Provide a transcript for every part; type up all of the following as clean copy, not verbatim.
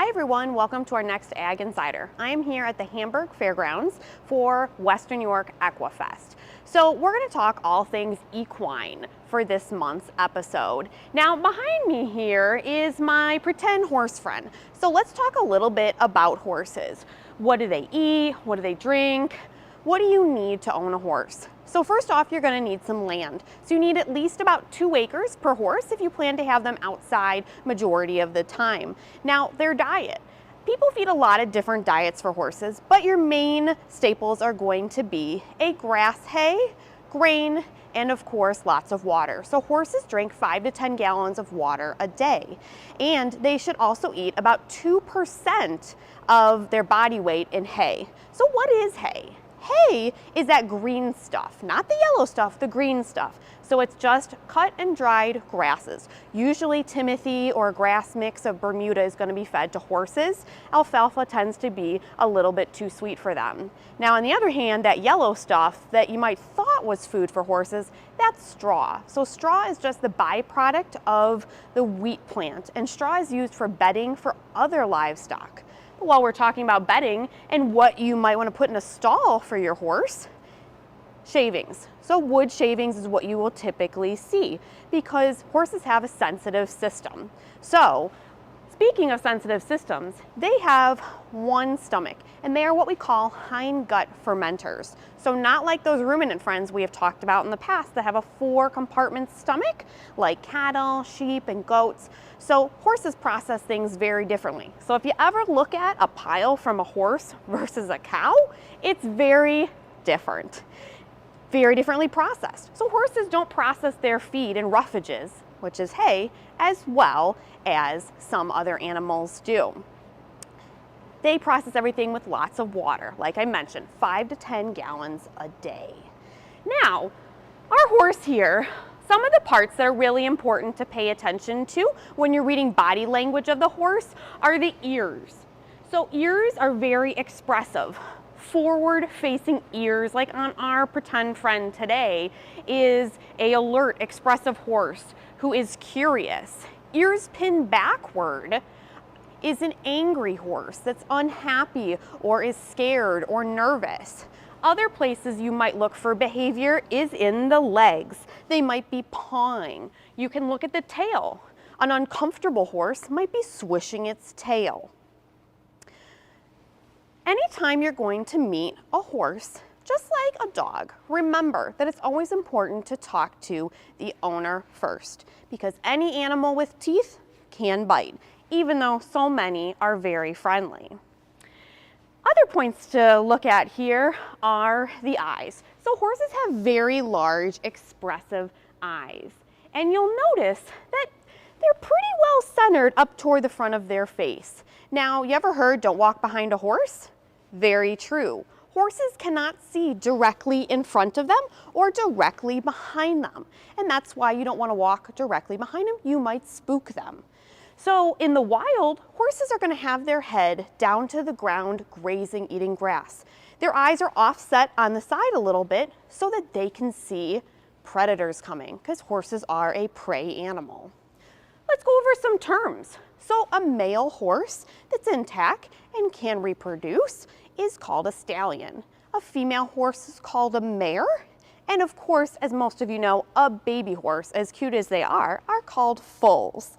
Hi everyone, welcome to our next Ag Insider. I am here at the Hamburg Fairgrounds for WNY Equifest. So we're going to talk all things equine for this month's episode. Now behind me here is my pretend horse friend. So let's talk a little bit about horses. What do they eat? What do they drink? What do you need to own a horse? So first off, you're going to need some land. So you need at least about 2 acres per horse if you plan to have them outside majority of the time. Now, their diet. People feed a lot of different diets for horses, but your main staples are going to be a grass hay, grain, and of course lots of water. So horses drink 5 to 10 gallons of water a day. And they should also eat about 2% of their body weight in hay. So what is hay? Hay is that green stuff, not the yellow stuff, the green stuff. So it's just cut and dried grasses. Usually Timothy or a grass mix of Bermuda is going to be fed to horses. Alfalfa tends to be a little bit too sweet for them. Now on the other hand, that yellow stuff that you might thought was food for horses, that's straw. So straw is just the byproduct of the wheat plant, and straw is used for bedding for other livestock. While we're talking about bedding and what you might want to put in a stall for your horse, shavings. So wood shavings is what you will typically see because horses have a sensitive system. So speaking of sensitive systems, they have one stomach, and they are what we call hindgut fermenters. So not like those ruminant friends we have talked about in the past that have a 4-compartment stomach, like cattle, sheep, and goats. So horses process things very differently. So if you ever look at a pile from a horse versus a cow, it's very different. Very differently processed. So horses don't process their feed in roughages, which is hay, as well as some other animals do. They process everything with lots of water, like I mentioned, 5 to 10 gallons a day. Now, our horse here, some of the parts that are really important to pay attention to when you're reading body language of the horse are the ears. So ears are very expressive. Forward-facing ears, like on our pretend friend today, is an alert, expressive horse who is curious. Ears pinned backward is an angry horse that's unhappy or is scared or nervous. Other places you might look for behavior is in the legs. They might be pawing. You can look at the tail. An uncomfortable horse might be swishing its tail. Anytime you're going to meet a horse, just like a dog, remember that it's always important to talk to the owner first, because any animal with teeth can bite, even though so many are very friendly. Other points to look at here are the eyes. So horses have very large, expressive eyes, and you'll notice that they're pretty well centered up toward the front of their face. Now, you ever heard, don't walk behind a horse? Very true. Horses cannot see directly in front of them or directly behind them. And that's why you don't want to walk directly behind them. You might spook them. So in the wild, horses are going to have their head down to the ground grazing, eating grass. Their eyes are offset on the side a little bit so that they can see predators coming, because horses are a prey animal. Let's go over some terms. So a male horse that's intact and can reproduce is called a stallion. A female horse is called a mare. And of course, as most of you know, a baby horse, as cute as they are called foals.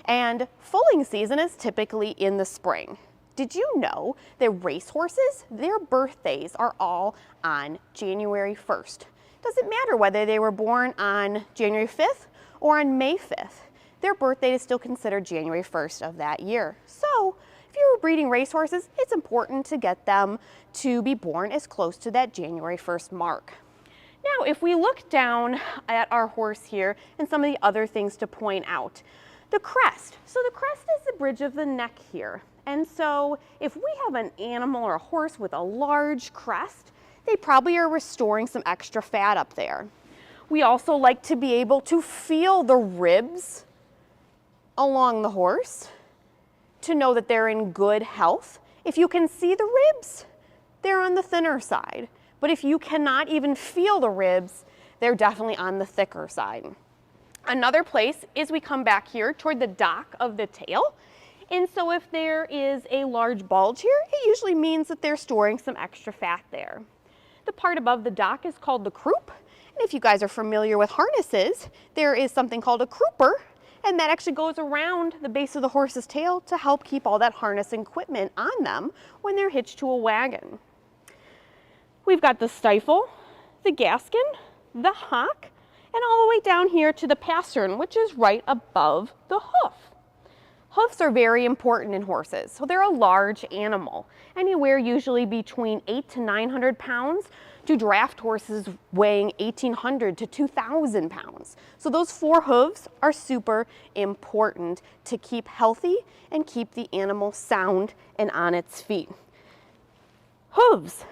And foaling season is typically in the spring. Did you know that racehorses, their birthdays are all on January 1st? Doesn't matter whether they were born on January 5th or on May 5th. Their birthday is still considered January 1st of that year. So if you're breeding racehorses, it's important to get them to be born as close to that January 1st mark. Now, if we look down at our horse here and some of the other things to point out, the crest. So the crest is the bridge of the neck here. And so if we have an animal or a horse with a large crest, they probably are restoring some extra fat up there. We also like to be able to feel the ribs along the horse to know that they're in good health. If you can see the ribs, they're on the thinner side. But if you cannot even feel the ribs, they're definitely on the thicker side. Another place is we come back here toward the dock of the tail, And so if there is a large bulge here, it usually means that they're storing some extra fat there. The part above the dock is called the croup. And if you guys are familiar with harnesses, there is something called a crouper, and that actually goes around the base of the horse's tail to help keep all that harness equipment on them when they're hitched to a wagon. We've got the stifle, the gaskin, the hock, and all the way down here to the pastern, which is right above the hoof. Hoofs are very important in horses, so they're a large animal, anywhere usually between 800 to 900 pounds to draft horses weighing 1,800 to 2,000 pounds. So those 4 hooves are super important to keep healthy and keep the animal sound and on its feet. Hooves,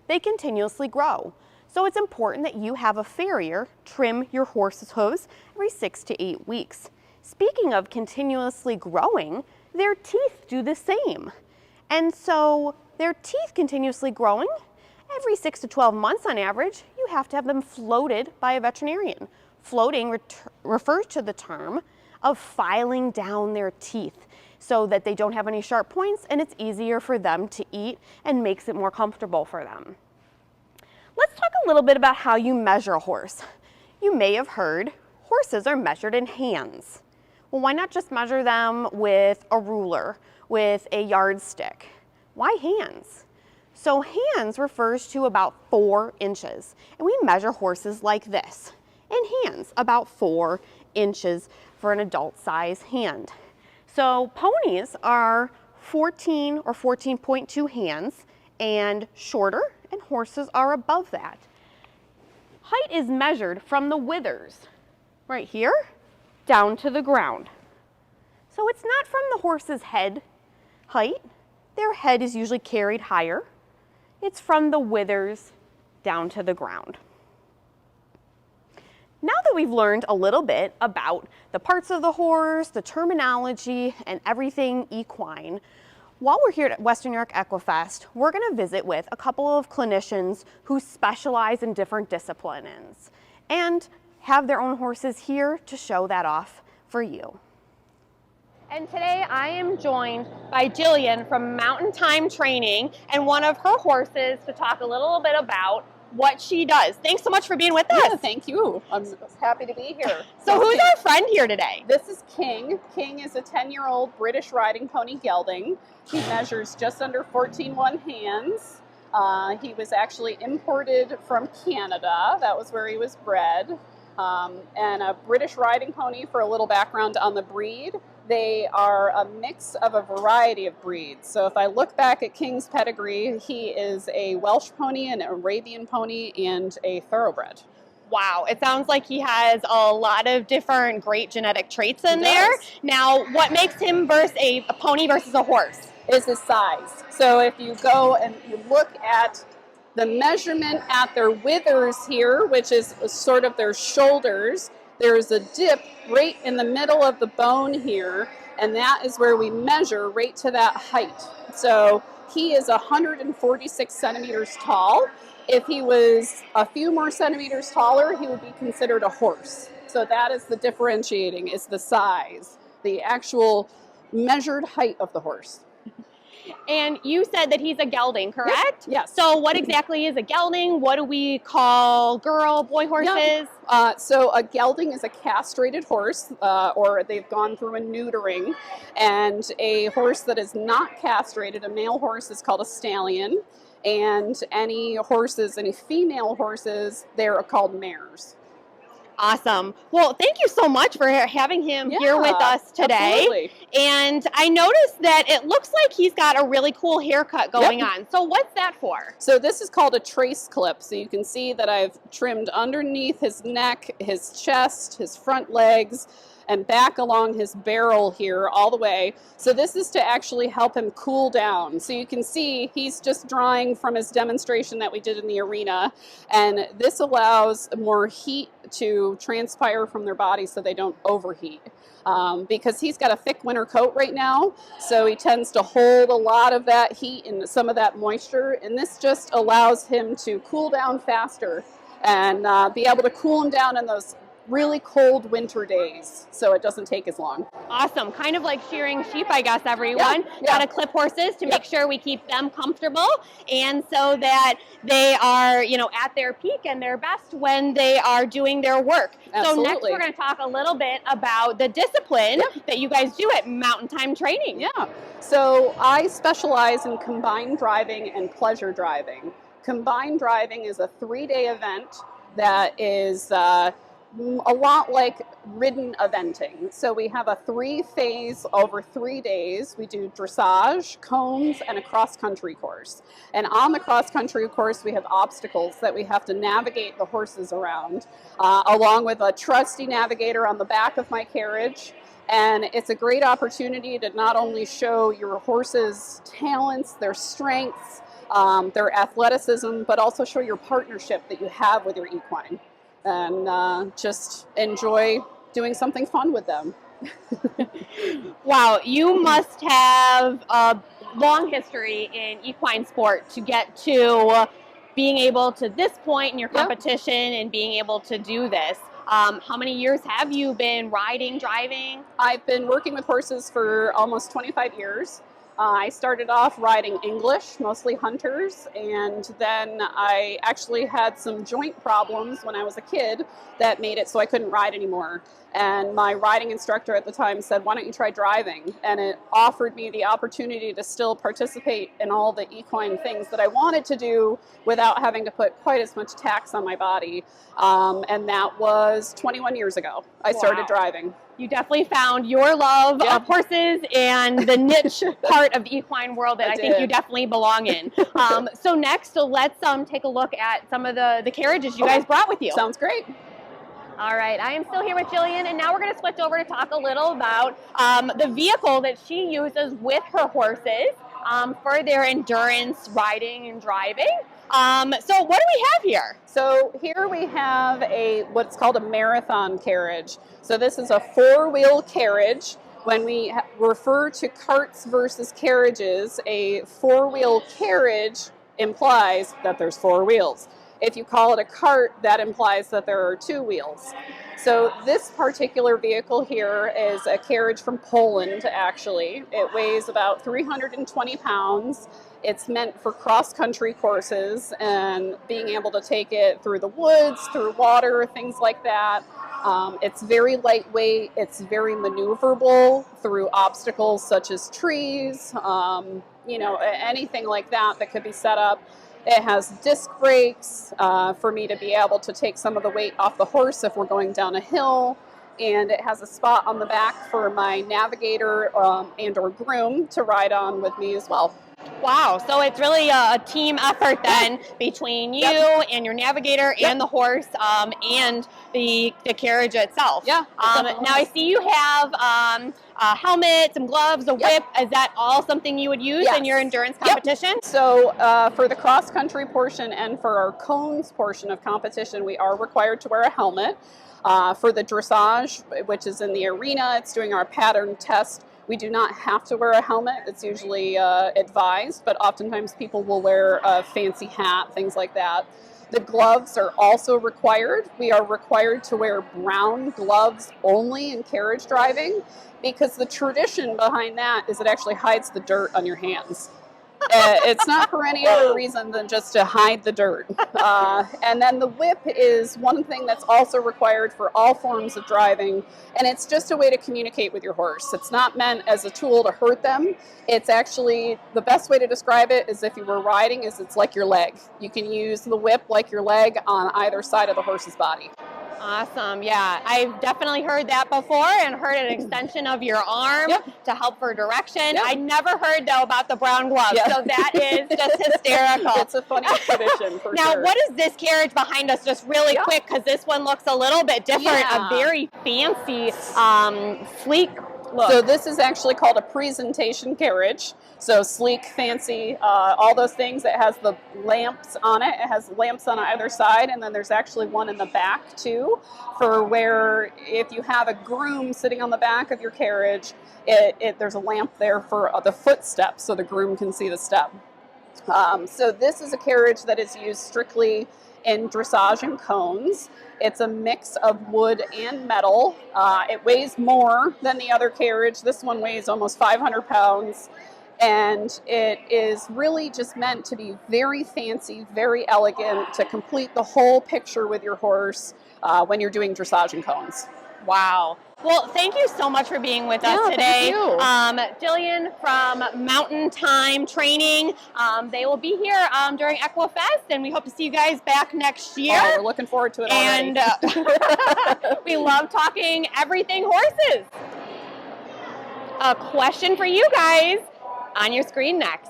they continuously grow. So it's important that you have a farrier trim your horse's hooves every 6 to 8 weeks. Speaking of continuously growing, their teeth do the same. And so their teeth continuously growing, every 6 to 12 months on average, you have to have them floated by a veterinarian. Floating refers to the term of filing down their teeth so that they don't have any sharp points and it's easier for them to eat and makes it more comfortable for them. Let's talk a little bit about how you measure a horse. You may have heard horses are measured in hands. Well, why not just measure them with a ruler, with a yardstick? Why hands? So hands refers to about 4 inches, and we measure horses like this, in hands, about 4 inches for an adult size hand. So ponies are 14 or 14.2 hands and shorter, and horses are above that. Height is measured from the withers, right here, down to the ground. So it's not from the horse's head height. Their head is usually carried higher. It's from the withers down to the ground. Now that we've learned a little bit about the parts of the horse, the terminology, and everything equine, while we're here at Western New York Equifest, we're going to visit with a couple of clinicians who specialize in different disciplines and have their own horses here to show that off for you. And today I am joined by Jillian from Mountain Thyme Training and one of her horses to talk a little bit about what she does. Thanks so much for being with us. Yeah, thank you. I'm happy to be here. So who's our friend here today? This is King. King is a 10-year-old British riding pony gelding. He measures just under 14.1 hands. He was actually imported from Canada. That was where he was bred. And a British riding pony, for a little background on the breed, they are a mix of a variety of breeds. So if I look back at King's pedigree, he is a Welsh pony, an Arabian pony, and a thoroughbred. Wow, it sounds like he has a lot of different great genetic traits in there. Now, what makes him versus a pony versus a horse? Is his size. So if you go and you look at the measurement at their withers here, which is sort of their shoulders, there's a dip right in the middle of the bone here, and that is where we measure right to that height. So he is 146 centimeters tall. If he was a few more centimeters taller, he would be considered a horse. So that is the differentiating, is the size, the actual measured height of the horse. And you said that he's a gelding, correct? Yes. So what exactly is a gelding? What do we call girl, boy horses? So a gelding is a castrated horse, or they've gone through a neutering. And a horse that is not castrated, a male horse, is called a stallion. And any female horses, they're called mares. Awesome. Well, thank you so much for having him here with us today. Absolutely. And I noticed that it looks like he's got a really cool haircut going on. So what's that for? So this is called a trace clip. So you can see that I've trimmed underneath his neck, his chest, his front legs, and back along his barrel here all the way. So this is to actually help him cool down. So you can see he's just drying from his demonstration that we did in the arena, and this allows more heat to transpire from their body so they don't overheat. Because he's got a thick winter coat right now, so he tends to hold a lot of that heat and some of that moisture, and this just allows him to cool down faster and be able to cool him down in those really cold winter days, so it doesn't take as long. Awesome. Kind of like shearing sheep, I guess, everyone. Yeah. Got to clip horses to make sure we keep them comfortable and so that they are, at their peak and their best when they are doing their work. Absolutely. So next we're going to talk a little bit about the discipline that you guys do at Mountain Time Training. Yeah. So I specialize in combined driving and pleasure driving. Combined driving is a 3-day event that is a lot like ridden eventing. So we have a 3-phase over 3 days. We do dressage, cones, and a cross-country course. And on the cross-country course, we have obstacles that we have to navigate the horses around, along with a trusty navigator on the back of my carriage. And it's a great opportunity to not only show your horse's talents, their strengths, their athleticism, but also show your partnership that you have with your equine. And just enjoy doing something fun with them. Wow, you must have a long history in equine sport to get to being able to this point in your competition and being able to do this. How many years have you been riding, driving? I've been working with horses for almost 25 years. I started off riding English, mostly hunters, and then I actually had some joint problems when I was a kid that made it so I couldn't ride anymore. And my riding instructor at the time said, why don't you try driving? And it offered me the opportunity to still participate in all the equine things that I wanted to do without having to put quite as much tax on my body. And that was 21 years ago. I started driving. You definitely found your love of horses and the niche part of the equine world that I think you definitely belong in. So next, let's take a look at some of the carriages you guys brought with you. Sounds great. All right, I am still here with Jillian, and now we're going to switch over to talk a little about the vehicle that she uses with her horses for their endurance riding and driving. So what do we have here? So here we have what's called a marathon carriage. So this is a 4-wheel carriage. When we refer to carts versus carriages, a 4-wheel carriage implies that there's 4 wheels. If you call it a cart, that implies that there are 2 wheels. So this particular vehicle here is a carriage from Poland, actually. It weighs about 320 pounds. It's meant for cross-country courses and being able to take it through the woods, through water, things like that. It's very lightweight. It's very maneuverable through obstacles such as trees, anything like that could be set up. It has disc brakes for me to be able to take some of the weight off the horse if we're going down a hill. And it has a spot on the back for my navigator and or groom to ride on with me as well. Wow, so it's really a team effort then between you and your navigator and the horse and the carriage itself. Yeah. Now I see you have a helmet, some gloves, a whip. Is that all something you would use in your endurance competition? So for the cross-country portion and for our cones portion of competition, we are required to wear a helmet. For the dressage, which is in the arena, it's doing our pattern test. We do not have to wear a helmet. It's usually advised, but oftentimes people will wear a fancy hat, things like that. The gloves are also required. We are required to wear brown gloves only in carriage driving because the tradition behind that is it actually hides the dirt on your hands. It's not for any other reason than just to hide the dirt. And then the whip is one thing that's also required for all forms of driving, and it's just a way to communicate with your horse. It's not meant as a tool to hurt them. It's actually, the best way to describe it is if you were riding, is it's like your leg. You can use the whip like your leg on either side of the horse's body. Awesome. Yeah, I've definitely heard that before and heard an extension of your arm to help for direction. I never heard, though, about the brown gloves, so that is just hysterical. It's a funny tradition, for now, sure. what is this carriage behind us, just really quick, because this one looks a little bit different, a very fancy, sleek look. So this is actually called a presentation carriage. So sleek, fancy, all those things. It has the lamps on it. It has lamps on either side, and then there's actually one in the back too, for where if you have a groom sitting on the back of your carriage, there's a lamp there for the footsteps so the groom can see the step. So this is a carriage that is used strictly in dressage and cones. It's a mix of wood and metal. It weighs more than the other carriage. This one weighs almost 500 pounds. And it is really just meant to be very fancy, very elegant, to complete the whole picture with your horse when you're doing dressage and cones. Wow. Well, thank you so much for being with us today. Jillian from Mountain Time Training. They will be here during Equifest, and we hope to see you guys back next year. Oh, we're looking forward to it already. And we love talking everything horses. A question for you guys on your screen next.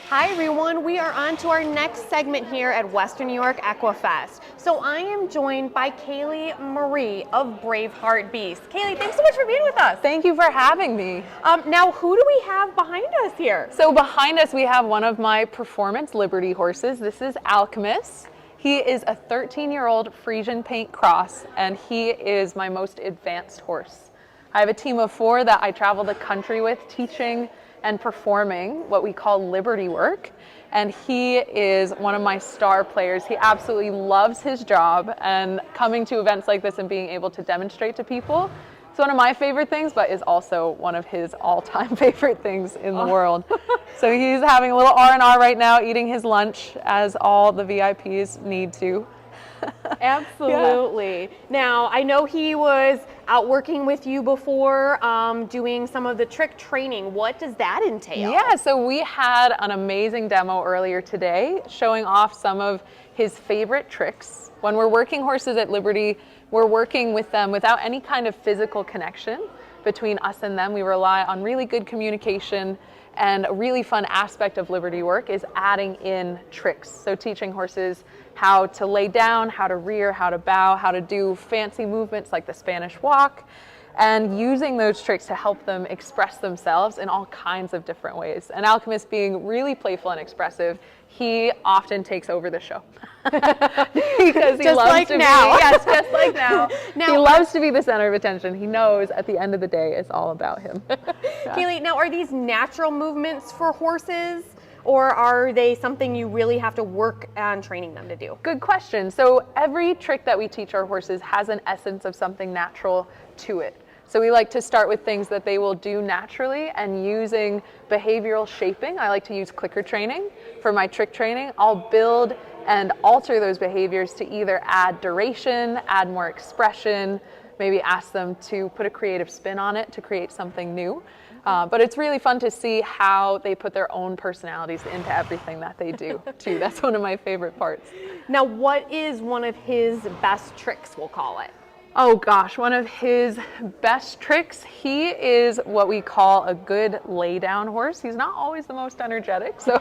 Hi everyone, we are on to our next segment here at Western New York Equifest. So I am joined by Kayleigh Marie of Braveheart Beast. Kayleigh, thanks so much for being with us. Thank you for having me. Now, who do we have behind us here? So behind us we have one of my performance Liberty horses. This is Alchemist. He is a 13-year-old Frisian paint cross, and he is my most advanced horse. I have a team of 4 that I travel the country with teaching and performing what we call Liberty work. And he is one of my star players. He absolutely loves his job, and coming to events like this and being able to demonstrate to people, it's one of my favorite things, but is also one of his all-time favorite things in the world. So he's having a little R&R right now, eating his lunch, as all the VIPs need to. Absolutely. Yeah. Now, I know he was out working with you before, doing some of the trick training. What does that entail? Yeah, so we had an amazing demo earlier today showing off some of his favorite tricks. When we're working horses at Liberty, we're working with them without any kind of physical connection between us and them. We rely on really good communication, and a really fun aspect of Liberty work is adding in tricks. So teaching horses how to lay down, how to rear, how to bow, how to do fancy movements like the Spanish walk, and using those tricks to help them express themselves in all kinds of different ways. And Alchemist, being really playful and expressive, he often takes over the show. Because he just loves like to now. be, yes, just like now. He loves to be the center of attention. He knows at the end of the day it's all about him. Yeah. Kayleigh, now are these natural movements for horses, or are they something you really have to work on training them to do? Good question. So every trick that we teach our horses has an essence of something natural to it. So we like to start with things that they will do naturally, and using behavioral shaping. I like to use clicker training for my trick training. I'll build and alter those behaviors to either add duration, add more expression, maybe ask them to put a creative spin on it to create something new. But it's really fun to see how they put their own personalities into everything that they do, too. That's one of my favorite parts. Now, what is one of his best tricks, we'll call it? Oh gosh, one of his best tricks, he is what we call a good lay down horse. He's not always the most energetic, so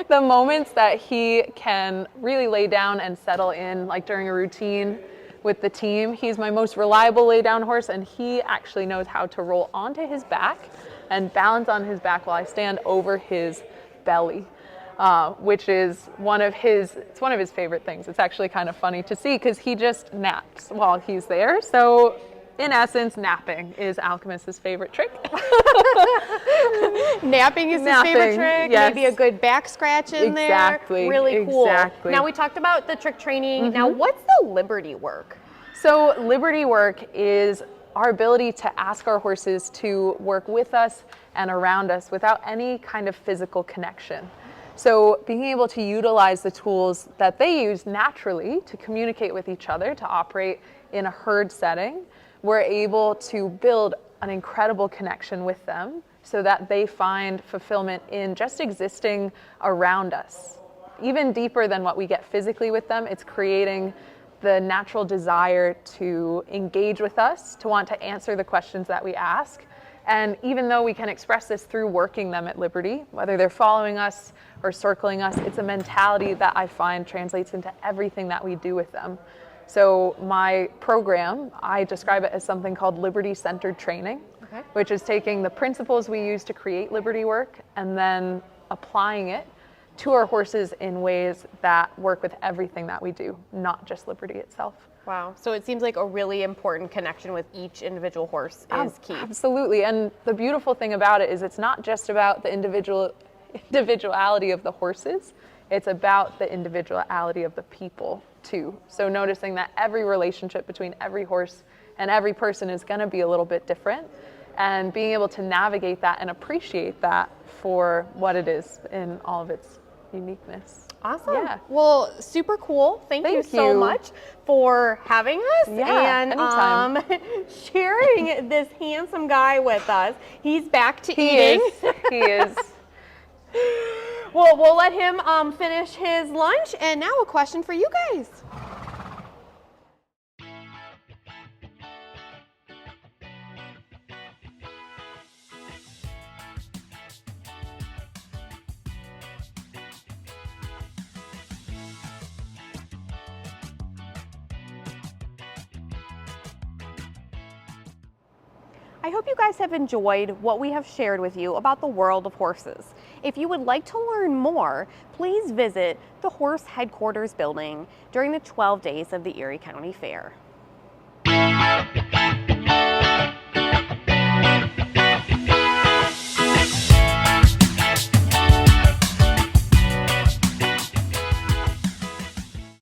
the moments that he can really lay down and settle in, like during a routine with the team, he's my most reliable lay down horse, and he actually knows how to roll onto his back and balance on his back while I stand over his belly. Which is one of his favorite things. It's actually kind of funny to see because he just naps while he's there. So in essence, napping is Alchemist's favorite trick. Napping is his favorite trick. Yes. Maybe a good back scratch in there. Really cool. Exactly. Now we talked about the trick training. Mm-hmm. Now what's the Liberty work? So Liberty work is our ability to ask our horses to work with us and around us without any kind of physical connection. So being able to utilize the tools that they use naturally to communicate with each other, to operate in a herd setting, we're able to build an incredible connection with them so that they find fulfillment in just existing around us. Even deeper than what we get physically with them, it's creating the natural desire to engage with us, to want to answer the questions that we ask. And even though we can express this through working them at Liberty, whether they're following us or circling us, it's a mentality that I find translates into everything that we do with them. So my program, I describe it as something called Liberty-centered training. Okay. which is taking the principles we use to create Liberty work and then applying it to our horses in ways that work with everything that we do, not just Liberty itself. Wow. So it seems like a really important connection with each individual horse is key. Absolutely. And the beautiful thing about it is it's not just about the individuality of the horses, it's about the individuality of the people too. So noticing that every relationship between every horse and every person is going to be a little bit different, and being able to navigate that and appreciate that for what it is in all of its uniqueness. Awesome. Yeah. Well, super cool. Thank you so much for having us and anytime. sharing this handsome guy with us. He's back to eating. He is. Well, we'll let him finish his lunch. And now a question for you guys. I hope you guys have enjoyed what we have shared with you about the world of horses. If you would like to learn more, please visit the Horse Headquarters building during the 12 days of the Erie County Fair.